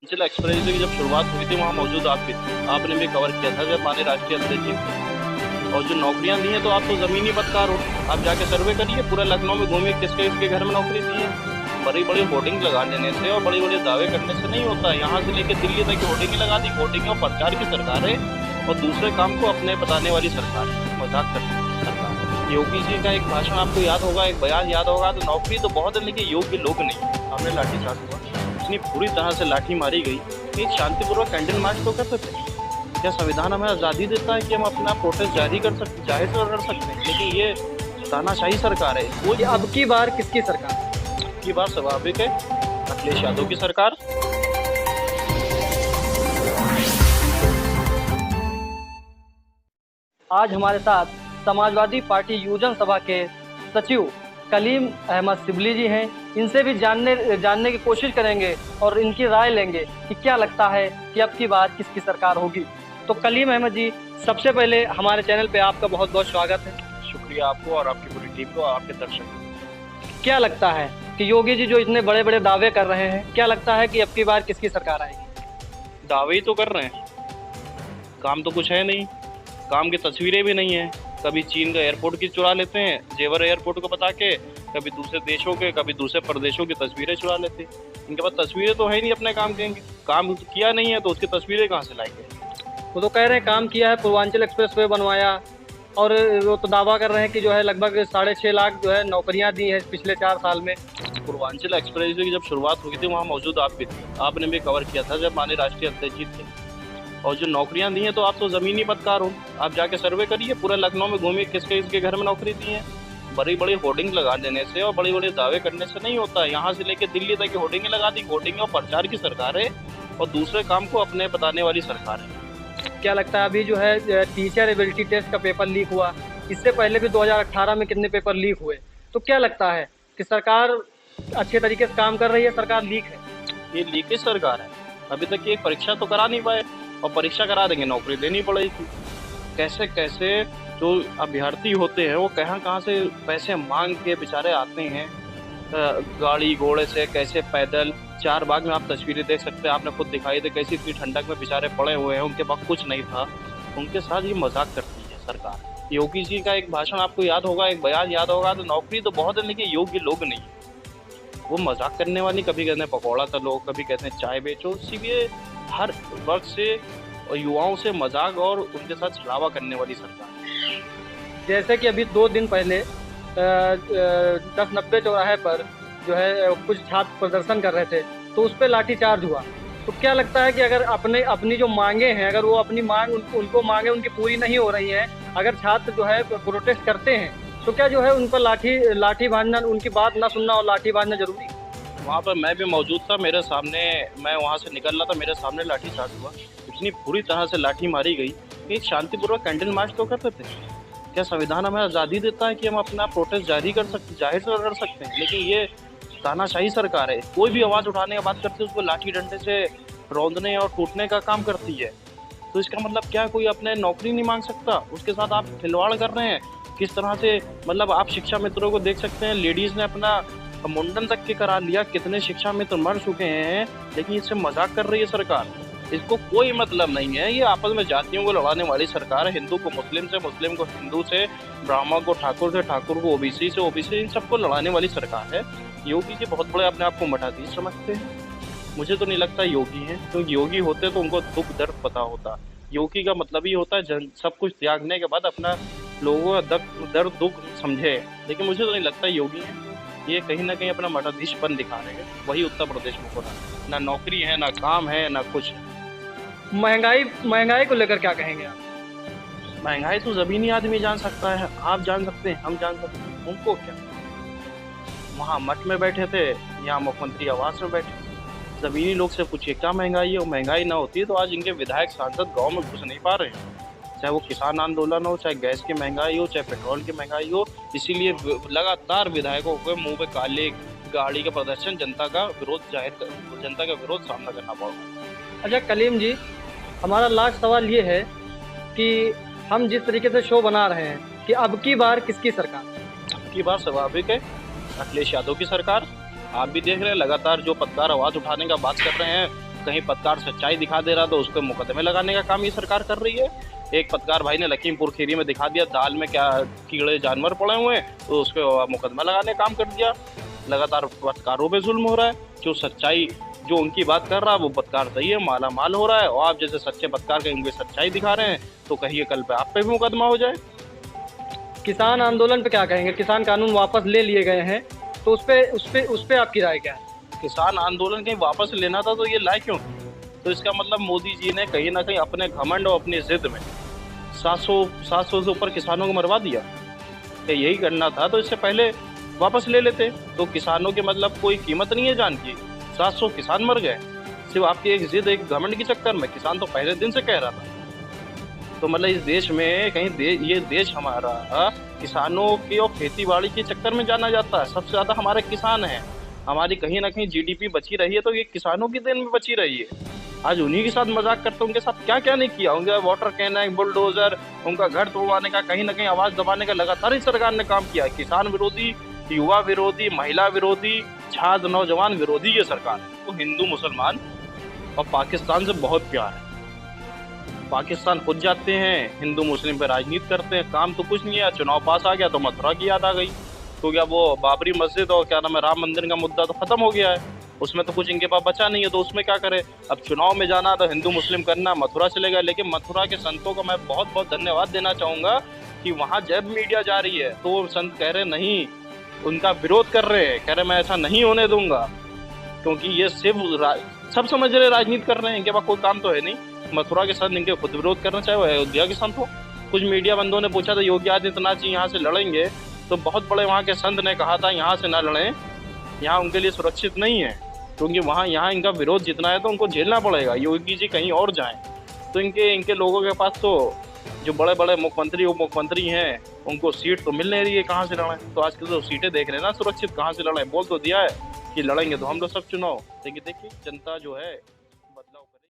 Mithila express की जब शुरुआत हुई थी वहाँ मौजूद आप भी थे। आपने भी कवर किया था जब माननीय राष्ट्रीय अध्यक्ष जी थे। और जो नौकरियां दी हैं तो आप तो ज़मीनी पत्रकार हो। आप जाके सर्वे करिए, पूरा लखनऊ में घूमिए किसके किसके घर में नौकरी दी है। बड़ी बड़ी होर्डिंग लगा देने से और बड़े बड़े दावे करने से नहीं होता। यहाँ से लेके दिल्ली तक होर्डिंग लगा दी। होर्डिंग और प्रचार की सरकार है और दूसरे काम को अपने बताने वाली सरकार है, मजाक करने वाली सरकार। योगी जी का एक भाषण आपको याद होगा, एक बयान याद होगा, तो नौकरी तो बहुत है लेकिन योग्य लोग नहीं। हमने लाठीचार्ज हुआ, इतनी बुरी तरह से लाठी मारी गई कि एक शांतिपूर्वक कैंडल मार्च तो कर सकते हैं। क्या संविधान हमें आज़ादी देता है कि हम अपना प्रोटेस्ट जारी कर सकते, जाहिर तो कर सकते हैं, लेकिन ये तानाशाही सरकार है। वो ये अब की बार किसकी सरकार? की बात स्वाभाविक है, अखिलेश यादव की सरकार। आज हमारे साथ समाजवादी पार्टी युवजन सभा के सचिव कलीम अहमद सिबली जी हैं। इनसे भी जानने की कोशिश करेंगे और इनकी राय लेंगे कि क्या लगता है कि अब की बार किसकी सरकार होगी। तो कलीम अहमद जी, सबसे पहले हमारे चैनल पे आपका बहुत बहुत स्वागत है। शुक्रिया आपको और आपकी पूरी टीम को और आपके दर्शकों। क्या लगता है कि योगी जी जो इतने बड़े बड़े दावे कर रहे हैं, क्या लगता है कि अब की बार किसकी सरकार आएगी? दावे ही तो कर रहे हैं, काम तो कुछ है नहीं। काम की तस्वीरें भी नहीं है। कभी चीन का एयरपोर्ट की चुरा लेते हैं, जेवर एयरपोर्ट को बता के, कभी दूसरे देशों के, कभी दूसरे प्रदेशों की तस्वीरें चुरा लेते हैं। इनके पास तस्वीरें तो है नहीं अपने काम के। काम किया नहीं है तो उसकी तस्वीरें कहाँ से लाएंगे? वो तो कह रहे हैं काम किया है, पूर्वांचल एक्सप्रेस वे बनवाया, और वो तो दावा कर रहे हैं कि जो है लगभग 6.5 लाख जो है नौकरियां दी हैं पिछले 4 साल में। पूर्वांचल एक्सप्रेस की जब शुरुआत हुई थी वहाँ मौजूद आप भी थे। आपने भी कवर किया था जब माननीय राष्ट्रीय अध्यक्ष जी थे। और जो नौकरियां दी हैं तो आप तो ज़मीनी पत्रकार हो। आप जाके सर्वे करिए, पूरा लखनऊ में घूमिए किसके किसके घर में नौकरी दी है। बड़ी बड़ी होर्डिंग लगा देने से और बड़े बड़े दावे करने से नहीं होता। यहाँ से लेके दिल्ली तक होर्डिंग लगा दी। होर्डिंग और प्रचार की सरकार है और दूसरे काम को अपने बताने वाली सरकार है। क्या लगता है अभी जो है टीचर एबिलिटी टेस्ट का पेपर लीक हुआ, इससे पहले भी 2018 में कितने पेपर लीक हुए, तो क्या लगता है कि सरकार अच्छे तरीके से काम कर रही है, सरकार लीक है? ये लीकेज सरकार है। अभी तक ये एक परीक्षा तो करा नहीं पाए और परीक्षा करा देंगे नौकरी देनी पड़ेगी। कैसे कैसे जो अभ्यर्थी होते हैं वो कहाँ से पैसे मांग के बेचारे आते हैं, गाड़ी घोड़े से, कैसे पैदल। चार बाग में आप तस्वीरें देख सकते हैं, आपने खुद दिखाई थी कैसी इतनी ठंडक में बेचारे पड़े हुए हैं, उनके पास कुछ नहीं था। उनके साथ ये मजाक करती है सरकार। योगी जी का एक भाषण आपको याद होगा, एक बयान याद होगा, तो नौकरी तो बहुत है लेकिन योग्य लोग नहीं। वो मजाक करने वाली, कभी कहते हैं पकौड़ा तलो, कभी कहते हैं चाय बेचो। इसीलिए हर वर्ग से और युवाओं से मजाक और उनके साथ छलावा करने वाली सरकार। जैसे कि अभी 2 दिन पहले 1090 चौराहे पर जो है कुछ छात्र प्रदर्शन कर रहे थे, तो उस पर लाठीचार्ज हुआ। तो क्या लगता है कि अगर अपनी जो मांगे हैं, अगर वो अपनी मांग उनको मांगे उनकी पूरी नहीं हो रही हैं, अगर छात्र जो है प्रोटेस्ट करते हैं, तो क्या जो है उन पर लाठी बांधना, उनकी बात ना सुनना और लाठी बांधना जरूरी? वहाँ पर मैं भी मौजूद था, मेरे सामने, मैं वहाँ से निकल रहा था, मेरे सामने लाठीचार्ज हुआ। इतनी बुरी तरह से लाठी मारी गई कि एक शांतिपूर्वक कैंडल मार्च तो कर सकते हैं। क्या संविधान हमें आज़ादी देता है कि हम अपना प्रोटेस्ट जारी कर सकते, जाहिर तो कर सकते हैं, लेकिन ये तानाशाही सरकार है। कोई भी आवाज़ उठाने की बात करती है उसको लाठी डंडे से रौंदने और टूटने का काम करती है। तो इसका मतलब क्या कोई अपने नौकरी नहीं मांग सकता? उसके साथ आप खिलवाड़ कर रहे हैं। किस तरह से, मतलब आप शिक्षा मित्रों को देख सकते हैं, लेडीज़ ने अपना मुंडन तक के करा लिया। कितने शिक्षा मित्र मर चुके हैं, लेकिन इससे मजाक कर रही है सरकार। इसको कोई मतलब नहीं है। ये आपस में जातियों को लड़ाने वाली सरकार है। हिंदू को मुस्लिम से, मुस्लिम को हिंदू से, ब्राह्मण को ठाकुर से, ठाकुर को ओबीसी से, ओबीसी, इन सबको लड़ाने वाली सरकार है। योगी जी बहुत बड़े अपने आप को मठाधीश समझते हैं। मुझे तो नहीं लगता योगी हैं, क्योंकि योगी होते तो उनको दुख दर्द पता होता। योगी का मतलब ही होता है सब कुछ त्यागने के बाद अपना लोगों का दर्द दुख समझे। लेकिन मुझे तो नहीं लगता योगी हैं। ये कहीं ना कहीं अपना मठाधीशपन दिखा रहे हैं। वही उत्तर प्रदेश में हो रहा है। ना नौकरी है, ना काम है, ना कुछ। महंगाई को लेकर क्या कहेंगे आप? महंगाई तो ज़मीनी आदमी जान सकता है, आप जान सकते हैं, हम जान सकते हैं। उनको क्या? वहाँ मठ में बैठे थे, यहाँ मुख्यमंत्री आवास में बैठे। ज़मीनी लोग से पूछिए क्या महंगाई है। और महंगाई ना होती तो आज इनके विधायक सांसद गाँव में घुस नहीं पा रहे हैं। चाहे वो किसान आंदोलन हो, चाहे गैस की महंगाई हो, चाहे पेट्रोल की महंगाई हो। इसीलिए लगातार विधायकों के मुंह पे काले गाड़ी का प्रदर्शन, जनता का विरोध सामना करना पड़ा। अच्छा कलीम जी, हमारा लास्ट सवाल ये है कि हम जिस तरीके से शो बना रहे हैं कि अब की बार किसकी सरकार? अब की बार स्वाभाविक है, अखिलेश यादव की सरकार। आप भी देख रहे हैं लगातार जो पत्रकार आवाज़ उठाने का बात कर रहे हैं, कहीं पत्रकार सच्चाई दिखा दे रहा तो उसको मुकदमे लगाने का काम ये सरकार कर रही है। एक पत्रकार भाई ने लखीमपुर खीरी में दिखा दिया दाल में क्या कीड़े जानवर पड़े हुए हैं, तो उसको मुकदमा लगाने का काम कर दिया। लगातार पत्रकारों पे जुल्म हो रहा है। जो सच्चाई जो उनकी बात कर रहा है वो पत्रकार सही है, माला माल हो रहा है, और आप जैसे सच्चे पत्रकार कहीं सच्चाई दिखा रहे हैं तो कहिए कल पे आप पे भी मुकदमा हो जाए। किसान आंदोलन पे क्या कहेंगे? किसान कानून वापस ले लिए गए हैं, तो उस पे आपकी राय क्या है? किसान आंदोलन कहीं वापस लेना था तो ये लाए क्यों? तो इसका मतलब मोदी जी ने कहीं ना कहीं अपने घमंड और अपनी जिद में 700 से ऊपर किसानों को मरवा दिया। कि यही करना था तो इससे पहले वापस ले लेते। तो किसानों के मतलब कोई कीमत नहीं है जान की। 700 किसान मर गए सिर्फ आपकी एक जिद, एक घमंड के चक्कर में। किसान तो पहले दिन से कह रहा था। तो मतलब इस देश में कहीं ये देश हमारा किसानों की और खेती बाड़ी के चक्कर में जाना जाता है। सबसे ज्यादा हमारे किसान हैं। हमारी कहीं ना कहीं जीडीपी बची रही है तो ये किसानों की देन में बची रही है। आज उन्हीं के साथ मजाक करते, उनके साथ क्या क्या नहीं किया। उनका वाटर कैन, बुलडोजर, उनका घर तोड़वाने का, कहीं ना कहीं आवाज दबाने का लगातार इस सरकार ने काम किया है। किसान विरोधी, युवा विरोधी, महिला विरोधी, छात्र नौजवान विरोधी ये सरकार है। तो हिंदू मुसलमान और पाकिस्तान से बहुत प्यार है। पाकिस्तान खुद जाते हैं, हिंदू मुस्लिम पे राजनीति करते हैं, काम तो कुछ नहीं है। चुनाव पास आ गया तो मथुरा की याद आ गई। तो क्या वो बाबरी मस्जिद और क्या नाम है राम मंदिर का मुद्दा तो खत्म हो गया है, उसमें तो कुछ इनके पास बचा नहीं है, तो उसमें क्या करे। अब चुनाव में जाना तो हिंदू मुस्लिम करना, मथुरा चले गए। लेकिन मथुरा के संतों को मैं बहुत बहुत धन्यवाद देना चाहूँगा कि वहाँ जब मीडिया जा रही है तो वो संत कह रहे नहीं, उनका विरोध कर रहे हैं, कह रहे मैं ऐसा नहीं होने दूंगा। क्योंकि ये सिर्फ सब समझ रहे राजनीति कर रहे हैं, इनके पास कोई काम तो है नहीं। मथुरा के संत इनके खुद विरोध करना चाहे वो अयोध्या के संत हो। कुछ मीडिया बंदों ने पूछा था योगी आदित्यनाथ जी यहाँ से लड़ेंगे, तो बहुत बड़े वहाँ के संत ने कहा था यहाँ से ना लड़ें, यहाँ उनके लिए सुरक्षित नहीं है। क्योंकि यहाँ इनका विरोध जितना है तो उनको झेलना पड़ेगा। योगी जी कहीं और जाएं तो इनके लोगों के पास तो जो बड़े बड़े मुख्यमंत्री उप मुख्यमंत्री हैं उनको सीट तो मिल नहीं रही है, कहाँ से लड़ें। तो आजकल तो सीटें देख रहे हैं ना सुरक्षित, कहाँ से लड़ें। बोल तो दिया है कि लड़ेंगे तो हम लोग सब चुनाव, लेकिन देखिए जनता जो है